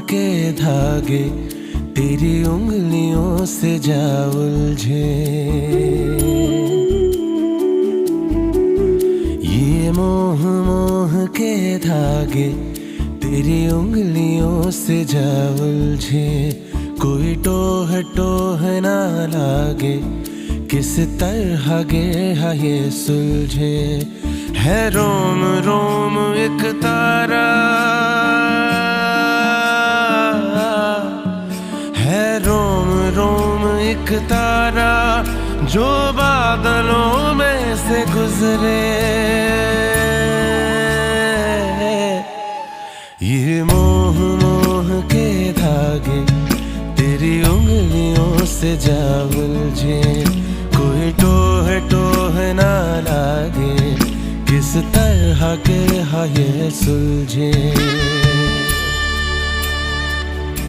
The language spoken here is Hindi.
के धागे तेरी उंगलियों से जा उलझे। ये मोह मोह के धागे तेरी उंगलियों से जा उलझे। कोई टोह टोह ना लागे, किस तरह गे ये सुलझे। है रोम रोम एक तारा, है रोम रोम एक तारा जो बादलों में से गुजरे। ये मोह मोह के धागे तेरी उंगलियों से जा उलझे। कोई टोह टोह ना लागे, किस तरह के ये सुलझे।